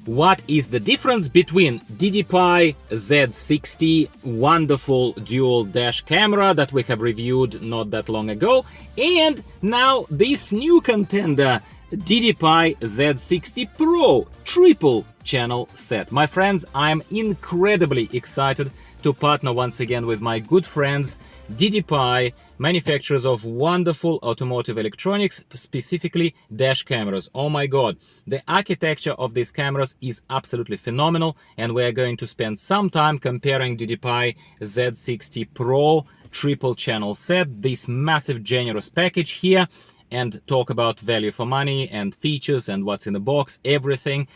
what is the difference between DDPi Z60 wonderful dual dash camera that we have reviewed not that long ago, and now this new contender DDPi Z60 Pro triple channel set. My friends, I'm incredibly excited to partner once again with my good friends DDPi, manufacturers of wonderful automotive electronics, specifically dash cameras. Oh my god, the architecture of these cameras is absolutely phenomenal, and we are going to spend some time comparing DDPi Z60 Pro triple channel set, this massive generous package here, and talk about value for money and features and what's in the box, everything,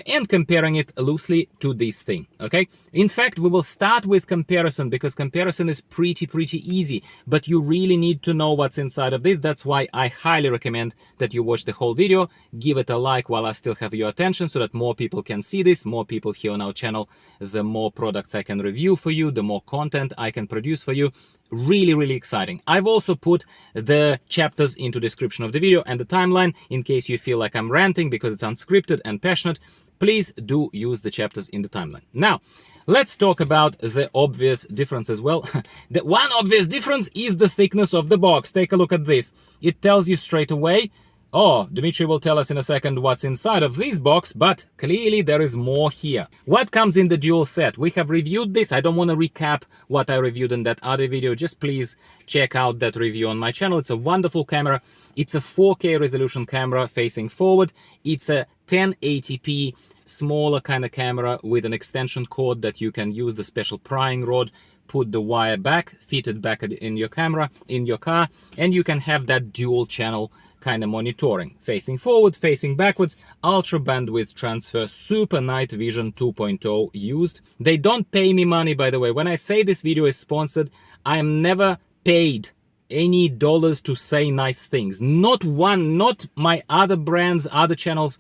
and comparing it loosely to this thing, okay? In fact, we will start with comparison because comparison is pretty easy, but you really need to know what's inside of this. That's why I highly recommend that you watch the whole video, give it a like while I still have your attention so that more people can see this, more people here on our channel, the more products I can review for you, the more content I can produce for you. Really exciting. I've also put the chapters into description of the video and the timeline in case you feel like I'm ranting because it's unscripted and passionate. Please do use the chapters in the timeline. Now, let's talk about the obvious difference as well. The one obvious difference is the thickness of the box. Take a look at this. It tells you straight away. Oh, Dimitri will tell us in a second what's inside of this box, but clearly there is more here. What comes in the dual set? We have reviewed this. I don't want to recap what I reviewed in that other video. Just please check out that review on my channel. It's a wonderful camera. It's a 4K resolution camera facing forward. It's a 1080p smaller kind of camera with an extension cord that you can use the special prying rod, put the wire back, fit it back in your camera, in your car, and you can have that dual channel kind of monitoring, facing forward, facing backwards, ultra bandwidth transfer, super night vision 2.0 used. They don't pay me money, by the way. When I say this video is sponsored, I am never paid any dollars to say nice things. Not one, not my other brands, other channels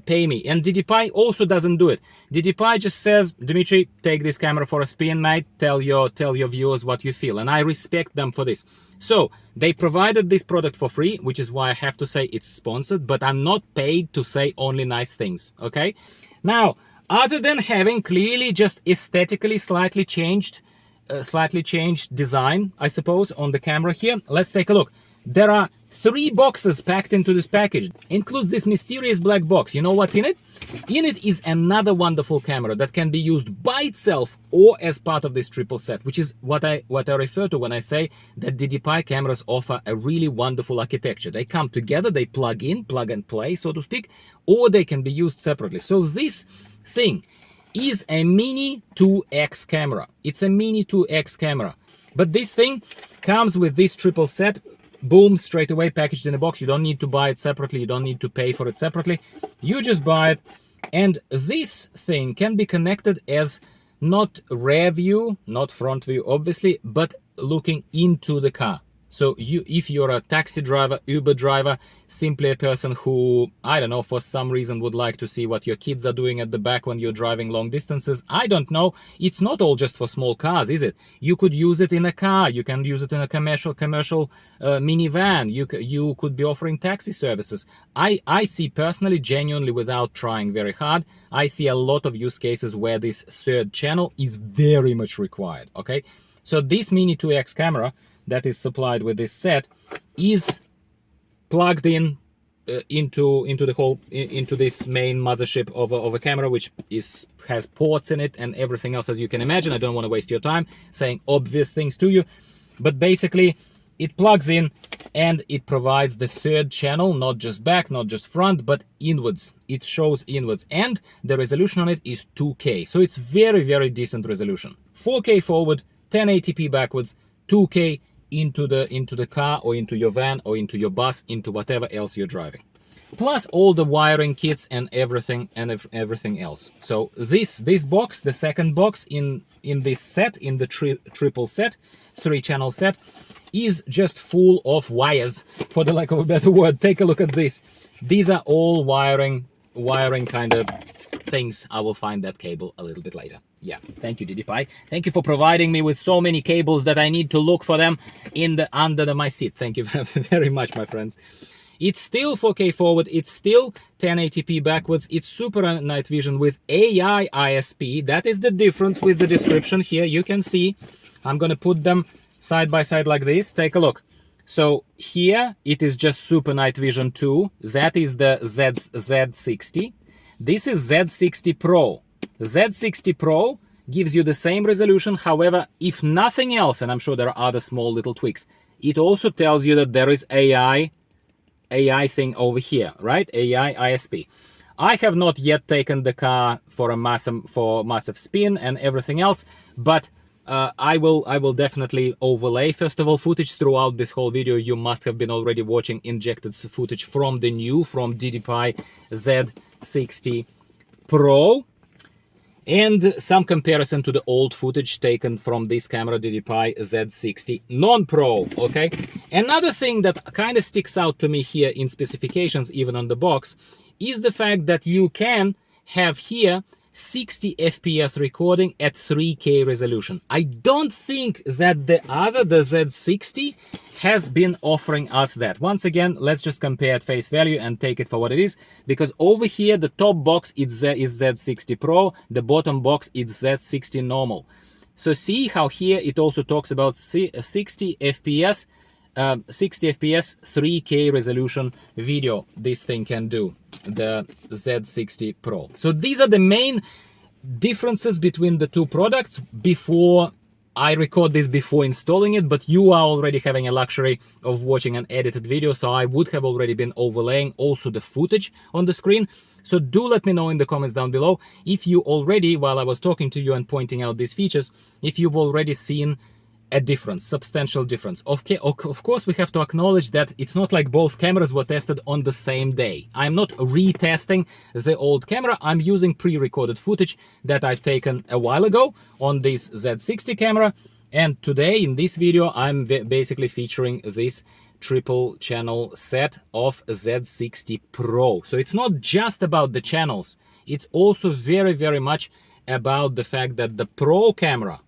pay me. And DDPi also doesn't do it. DDPi just says, Dimitri, take this camera for a spin, mate. Tell your viewers what you feel. And I respect them for this. So they provided this product for free, which is why I have to say it's sponsored, but I'm not paid to say only nice things, okay? Now, other than having clearly just aesthetically slightly changed design, I suppose, on the camera here, let's take a look. There are 3 boxes packed into this package. Includes this mysterious black box. You know what's in it? In it is another wonderful camera that can be used by itself or as part of this triple set, which is what I refer to when I say that DDPi cameras offer a really wonderful architecture. They come together, they plug in, plug and play, so to speak, or they can be used separately. So this thing is a Mini 2X camera. It's a Mini 2X camera. But this thing comes with this triple set. Boom, straight away packaged in a box. You don't need to buy it separately. You don't need to pay for it separately. You just buy it. And this thing can be connected as not rear view, not front view, obviously, but looking into the car. So if you're a taxi driver, Uber driver, simply a person who, I don't know, for some reason would like to see what your kids are doing at the back when you're driving long distances, I don't know. It's not all just for small cars, is it? You could use it in a car. You can use it in a commercial minivan. You could be offering taxi services. I see personally, genuinely, without trying very hard, I see a lot of use cases where this third channel is very much required, okay? So this Mini 2X camera that is supplied with this set is plugged in into this main mothership of a camera, which has ports in it and everything else, as you can imagine. I don't want to waste your time saying obvious things to you, but basically it plugs in and it provides the third channel, not just back, not just front, but inwards. It shows inwards, and the resolution on it is 2K, so it's very decent resolution. 4K forward, 1080p backwards, 2K into the car or into your van or into your bus, into whatever else you're driving. Plus all the wiring kits and everything else. So this box, the second box in this set, in the triple set, 3-channel set, is just full of wires, for the lack of a better word. Take a look at this. These are all wiring kind of things. I will find that cable a little bit later. Yeah, thank you, DDPi. Thank you for providing me with so many cables that I need to look for them under my seat. Thank you very much, my friends. It's still 4K forward, it's still 1080p backwards, it's super night vision with AI ISP. That is the difference with the description here. You can see, I'm gonna put them side by side like this. Take a look. So here it is just super night vision 2. That is the Z60. This is Z60 Pro. Z60 Pro gives you the same resolution. However, if nothing else, and I'm sure there are other small little tweaks, it also tells you that there is AI thing over here, right? AI ISP. I have not yet taken the car for a massive spin and everything else, but I will definitely overlay, first of all, footage throughout this whole video. You must have been already watching injected footage from DDPi Z60 Pro, and some comparison to the old footage taken from this camera, DDPi Z60 Non-Pro, okay? Another thing that kind of sticks out to me here in specifications, even on the box, is the fact that you can have here 60 FPS recording at 3K resolution. I don't think that the Z60 has been offering us that. Once again, let's just compare at face value and take it for what it is, because over here the top box is Z60 Pro, the bottom box is Z60 normal. So see how here it also talks about 60 FPS 3K resolution video this thing can do, the Z60 Pro. So these are the main differences between the two products. Before I record this before installing it, but you are already having a luxury of watching an edited video, so I would have already been overlaying also the footage on the screen. So do let me know in the comments down below if you already, while I was talking to you and pointing out these features, if you've already seen a difference, substantial difference. Okay, of course, we have to acknowledge that it's not like both cameras were tested on the same day. I'm not retesting the old camera. I'm using pre-recorded footage that I've taken a while ago on this Z60 camera. And today in this video, I'm basically featuring this triple channel set of Z60 Pro. So it's not just about the channels. It's also very, very much about the fact that the Pro camera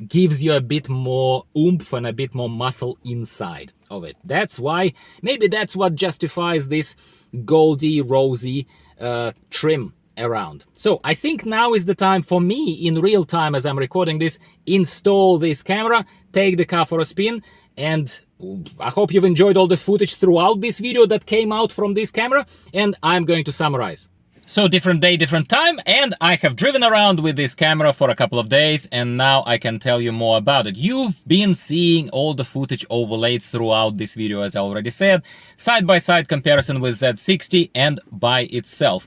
gives you a bit more oomph and a bit more muscle inside of it. That's why, maybe that's what justifies this goldy, rosy trim around. So I think now is the time for me, in real time as I'm recording this, install this camera, take the car for a spin, and I hope you've enjoyed all the footage throughout this video that came out from this camera, and I'm going to summarize. So different day, different time, and I have driven around with this camera for a couple of days, and now I can tell you more about it. You've been seeing all the footage overlaid throughout this video, as I already said, side-by-side comparison with Z60 and by itself.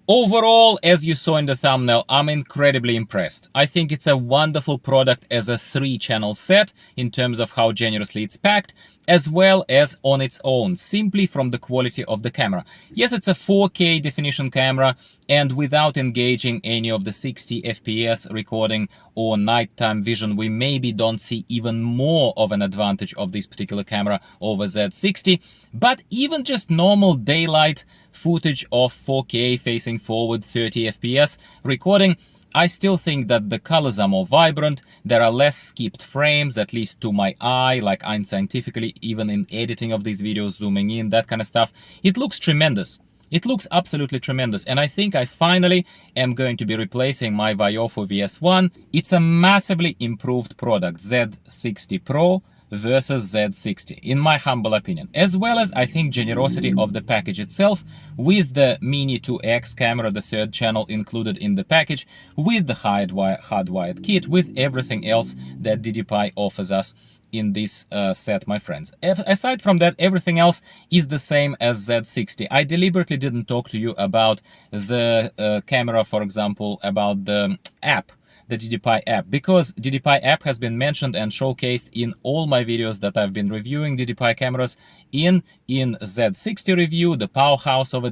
Overall, as you saw in the thumbnail, I'm incredibly impressed. I think it's a wonderful product as a 3-channel set in terms of how generously it's packed, as well as on its own, simply from the quality of the camera. Yes, it's a 4K definition camera, and without engaging any of the 60 FPS recording or nighttime vision, we maybe don't see even more of an advantage of this particular camera over Z60. But even just normal daylight footage of 4K facing forward 30 FPS recording, I still think that the colors are more vibrant, there are less skipped frames, at least to my eye, like unscientifically, even in editing of these videos, zooming in, that kind of stuff. It looks tremendous. It looks absolutely tremendous, and I think I finally am going to be replacing my Vaiofu VS1. It's a massively improved product, Z60 Pro versus Z60, in my humble opinion, as well as I think generosity of the package itself, with the Mini 2X camera, the 3rd channel included in the package, with the hardwired kit, with everything else that DDPi offers us in this set, my friends. Aside from that, everything else is the same as Z60. I deliberately didn't talk to you about the camera, for example, about the app, the DDPi app, because DDPi app has been mentioned and showcased in all my videos that I've been reviewing DDPi cameras in Z60 review, the powerhouse of a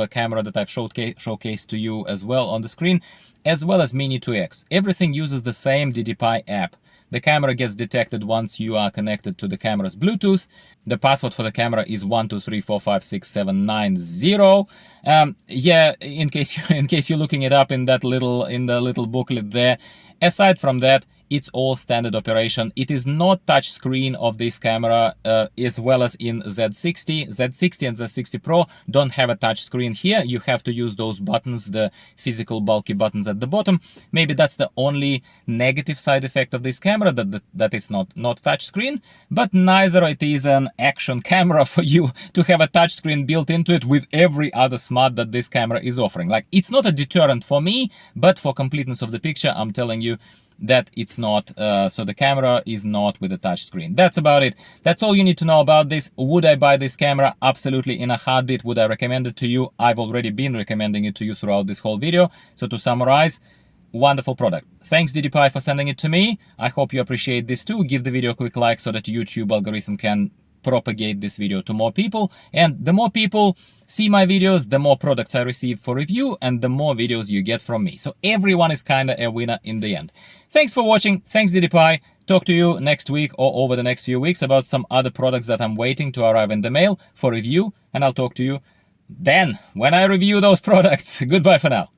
camera that I've showcased to you as well on the screen, as well as Mini 2X. Everything uses the same DDPi app. The camera gets detected once you are connected to the camera's Bluetooth. The password for the camera is 123456790. Yeah, in case you're looking it up in the little booklet there. Aside from that, it's all standard operation. It is not touch screen of this camera, as well as in Z60. Z60 and Z60 Pro don't have a touch screen here. You have to use those buttons, the physical bulky buttons at the bottom. Maybe that's the only negative side effect of this camera, that it's not touch screen, but neither it is an action camera for you to have a touch screen built into it with every other smart that this camera is offering. Like, it's not a deterrent for me, but for completeness of the picture, I'm telling you that it's not. So the camera is not with a touch screen. That's about it. That's all you need to know about this. Would I buy this camera? Absolutely, in a heartbeat. Would I recommend it to you? I've already been recommending it to you throughout this whole video. So to summarize, wonderful product. Thanks DigiPi for sending it to me. I hope you appreciate this too. Give the video a quick like so that YouTube algorithm can propagate this video to more people, and the more people see my videos, the more products I receive for review and the more videos you get from me. So everyone is kind of a winner in the end. Thanks for watching. Thanks DigiPi. Talk to you next week or over the next few weeks about some other products that I'm waiting to arrive in the mail for review, and I'll talk to you then when I review those products. Goodbye for now.